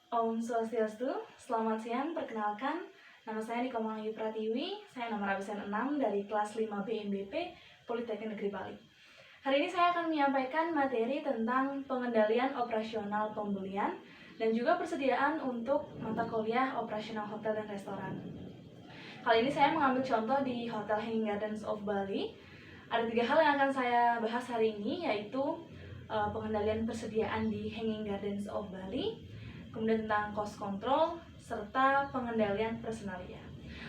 Om Swastiastu, selamat siang, perkenalkan nama saya Niko Mahayu Pratiwi, saya nomor absen 6 dari kelas 5 BMBP Politeknik Negeri Bali. Hari ini saya akan menyampaikan materi tentang pengendalian operasional pembelian dan juga persediaan untuk mata kuliah operasional hotel dan restoran. Kali ini saya mengambil contoh di Hotel Hanging Gardens of Bali. Ada 3 hal yang akan saya bahas hari ini, yaitu pengendalian persediaan di Hanging Gardens of Bali, kemudian tentang cost control, serta pengendalian personalia.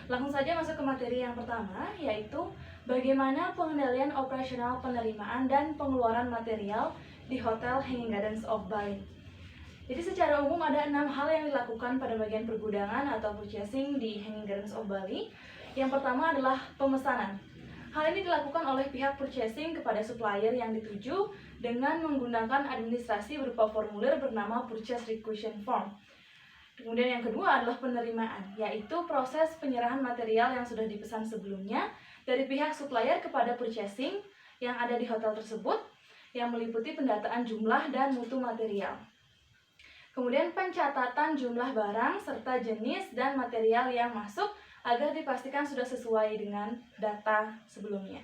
Langsung saja masuk ke materi yang pertama, yaitu bagaimana pengendalian operasional penerimaan dan pengeluaran material di Hotel Hanging Gardens of Bali. Jadi secara umum ada 6 hal yang dilakukan pada bagian pergudangan atau purchasing di Hanging Gardens of Bali. Yang pertama adalah pemesanan. Hal ini dilakukan oleh pihak purchasing kepada supplier yang dituju dengan menggunakan administrasi berupa formulir bernama Purchase Requisition Form. Kemudian yang kedua adalah penerimaan, yaitu proses penyerahan material yang sudah dipesan sebelumnya dari pihak supplier kepada purchasing yang ada di hotel tersebut, yang meliputi pendataan jumlah dan mutu material. Kemudian pencatatan jumlah barang serta jenis dan material yang masuk agar dipastikan sudah sesuai dengan data sebelumnya.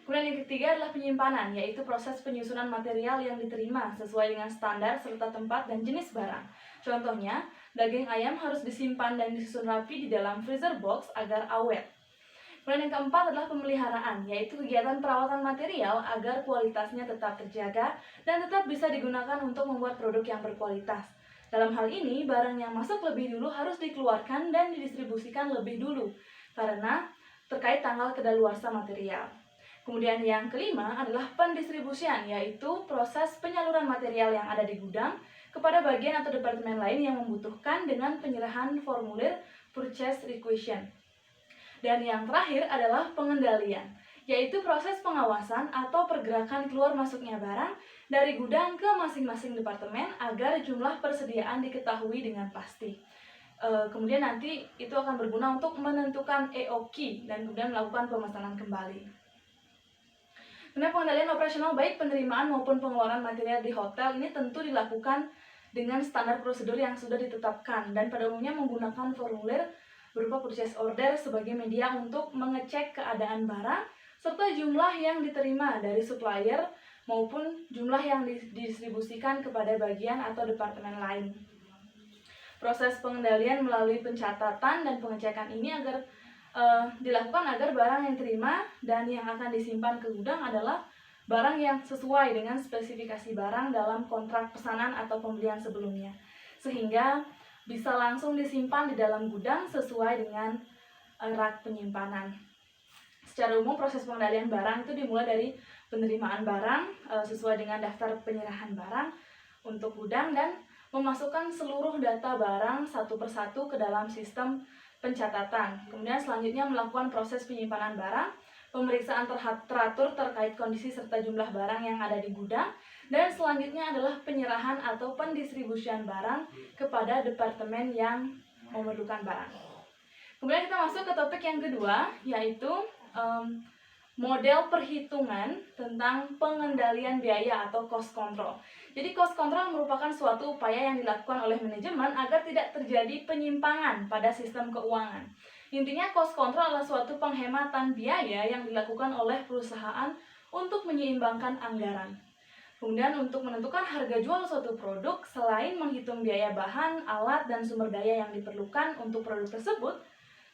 Kemudian yang ketiga adalah penyimpanan, yaitu proses penyusunan material yang diterima sesuai dengan standar serta tempat dan jenis barang. Contohnya, daging ayam harus disimpan dan disusun rapi di dalam freezer box agar awet. Kemudian yang keempat adalah pemeliharaan, yaitu kegiatan perawatan material agar kualitasnya tetap terjaga dan tetap bisa digunakan untuk membuat produk yang berkualitas. Dalam hal ini, barang yang masuk lebih dulu harus dikeluarkan dan didistribusikan lebih dulu, karena terkait tanggal kedaluarsa material. Kemudian yang kelima adalah pendistribusian, yaitu proses penyaluran material yang ada di gudang kepada bagian atau departemen lain yang membutuhkan dengan penyerahan formulir Purchase Requisition. Dan yang terakhir adalah pengendalian, yaitu proses pengawasan atau pergerakan keluar masuknya barang dari gudang ke masing-masing departemen agar jumlah persediaan diketahui dengan pasti. Kemudian nanti itu akan berguna untuk menentukan EOQ dan kemudian melakukan pemesanan kembali. Kemudian pengendalian operasional baik penerimaan maupun pengeluaran material di hotel ini tentu dilakukan dengan standar prosedur yang sudah ditetapkan dan pada umumnya menggunakan formulir berupa purchase order sebagai media untuk mengecek keadaan barang serta jumlah yang diterima dari supplier maupun jumlah yang didistribusikan kepada bagian atau departemen lain. Proses pengendalian melalui pencatatan dan pengecekan ini dilakukan agar barang yang diterima dan yang akan disimpan ke gudang adalah barang yang sesuai dengan spesifikasi barang dalam kontrak pesanan atau pembelian sebelumnya, sehingga bisa langsung disimpan di dalam gudang sesuai dengan rak penyimpanan. Secara umum proses pengendalian barang itu dimulai dari penerimaan barang sesuai dengan daftar penyerahan barang untuk gudang dan memasukkan seluruh data barang satu persatu ke dalam sistem pencatatan. Kemudian selanjutnya melakukan proses penyimpanan barang, pemeriksaan teratur terkait kondisi serta jumlah barang yang ada di gudang, dan selanjutnya adalah penyerahan atau pendistribusian barang kepada departemen yang memerlukan barang. Kemudian kita masuk ke topik yang kedua, yaitu model perhitungan tentang pengendalian biaya atau cost control. Jadi cost control merupakan suatu upaya yang dilakukan oleh manajemen agar tidak terjadi penyimpangan pada sistem keuangan. Intinya cost control adalah suatu penghematan biaya yang dilakukan oleh perusahaan untuk menyeimbangkan anggaran. Kemudian untuk menentukan harga jual suatu produk, selain menghitung biaya bahan, alat, dan sumber daya yang diperlukan untuk produk tersebut,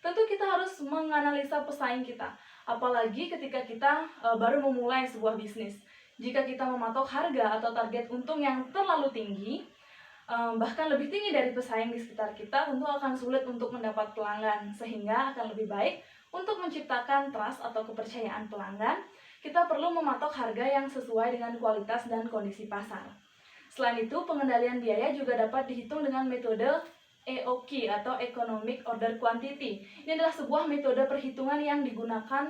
tentu kita harus menganalisa pesaing kita. Apalagi ketika kita baru memulai sebuah bisnis. Jika kita mematok harga atau target untung yang terlalu tinggi, bahkan lebih tinggi dari pesaing di sekitar kita, tentu akan sulit untuk mendapat pelanggan. Sehingga akan lebih baik untuk menciptakan trust atau kepercayaan pelanggan, kita perlu mematok harga yang sesuai dengan kualitas dan kondisi pasar. Selain itu, pengendalian biaya juga dapat dihitung dengan metode EOQ atau Economic Order Quantity. Ini adalah sebuah metode perhitungan yang digunakan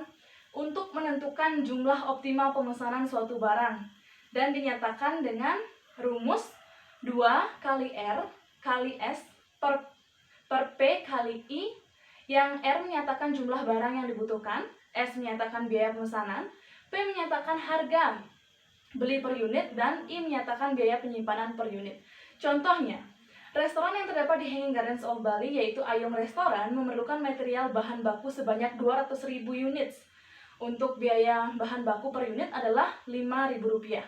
untuk menentukan jumlah optimal pemesanan suatu barang dan dinyatakan dengan rumus 2 kali R kali S per P kali I, yang R menyatakan jumlah barang yang dibutuhkan, S menyatakan biaya pemesanan, P menyatakan harga beli per unit, dan I menyatakan biaya penyimpanan per unit. Contohnya, Restoran yang terdapat di Hanging Gardens of Bali, yaitu Ayong Restoran, memerlukan material bahan baku sebanyak 200.000 units. Untuk biaya bahan baku per unit adalah Rp5.000.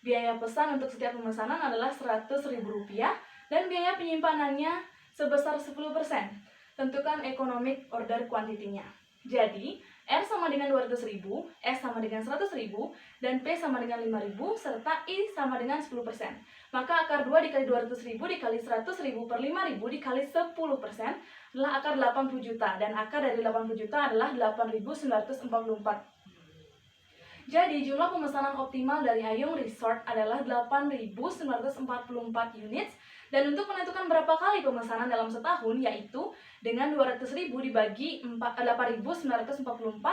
Biaya pesan untuk setiap pemesanan adalah Rp100.000 dan biaya penyimpanannya sebesar 10%. Tentukan economic order quantity-nya. Jadi, R sama dengan 200.000, S sama dengan 100.000, dan P sama dengan 5.000, serta I sama dengan 10%. Maka akar 2 dikali 200.000 dikali 100.000 per 5.000 dikali 10% adalah akar 80 juta. Dan akar dari 80 juta adalah 8.944. Jadi, jumlah pemesanan optimal dari Ayong Resort adalah 8.944 units. Dan untuk menentukan berapa kali pemesanan dalam setahun, yaitu dengan 200.000 dibagi 8.944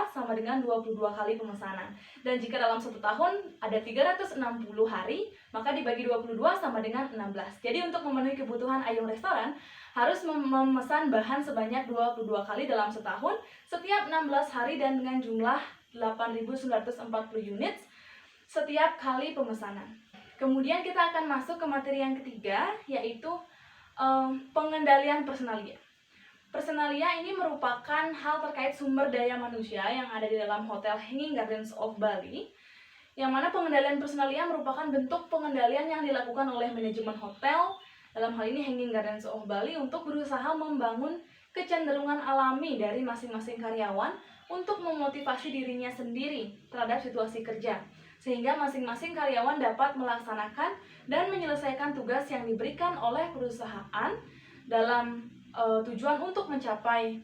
sama dengan 22 kali pemesanan. Dan jika dalam satu tahun ada 360 hari, maka dibagi 22 sama dengan 16. Jadi untuk memenuhi kebutuhan Ayong Restoran, harus memesan bahan sebanyak 22 kali dalam setahun, setiap 16 hari dan dengan jumlah 8.940 units setiap kali pemesanan. Kemudian kita akan masuk ke materi yang ketiga, yaitu pengendalian personalia. Personalia ini merupakan hal terkait sumber daya manusia yang ada di dalam Hotel Hanging Gardens of Bali, yang mana pengendalian personalia merupakan bentuk pengendalian yang dilakukan oleh manajemen hotel, dalam hal ini Hanging Gardens of Bali, untuk berusaha membangun kecenderungan alami dari masing-masing karyawan untuk memotivasi dirinya sendiri terhadap situasi kerja, sehingga masing-masing karyawan dapat melaksanakan dan menyelesaikan tugas yang diberikan oleh perusahaan dalam tujuan untuk mencapai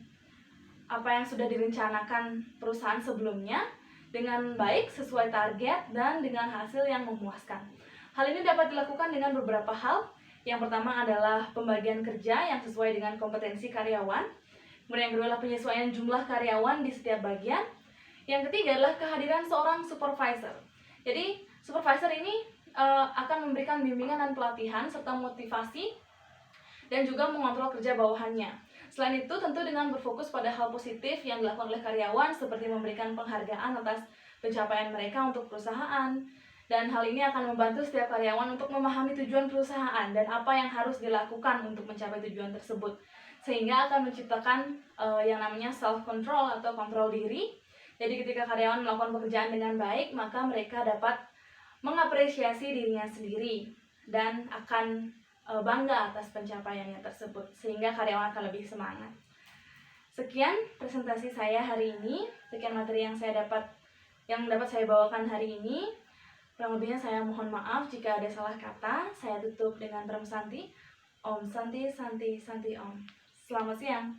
apa yang sudah direncanakan perusahaan sebelumnya dengan baik, sesuai target, dan dengan hasil yang memuaskan. Hal ini dapat dilakukan dengan beberapa hal. Yang pertama adalah pembagian kerja yang sesuai dengan kompetensi karyawan. Kemudian yang kedua adalah penyesuaian jumlah karyawan di setiap bagian. Yang ketiga adalah kehadiran seorang supervisor. Jadi, supervisor ini akan memberikan bimbingan dan pelatihan serta motivasi dan juga mengontrol kerja bawahannya. Selain itu, tentu dengan berfokus pada hal positif yang dilakukan oleh karyawan, seperti memberikan penghargaan atas pencapaian mereka untuk perusahaan. Dan hal ini akan membantu setiap karyawan untuk memahami tujuan perusahaan dan apa yang harus dilakukan untuk mencapai tujuan tersebut. Sehingga akan menciptakan yang namanya self-control atau kontrol diri. Jadi ketika karyawan melakukan pekerjaan dengan baik, maka mereka dapat mengapresiasi dirinya sendiri dan akan bangga atas pencapaiannya tersebut, sehingga karyawan akan lebih semangat. Sekian presentasi saya hari ini, sekian materi yang dapat saya bawakan hari ini. Kurang lebihnya saya mohon maaf jika ada salah kata. Saya tutup dengan Tram Santi. Om Santi Santi Santi Om. Selamat siang.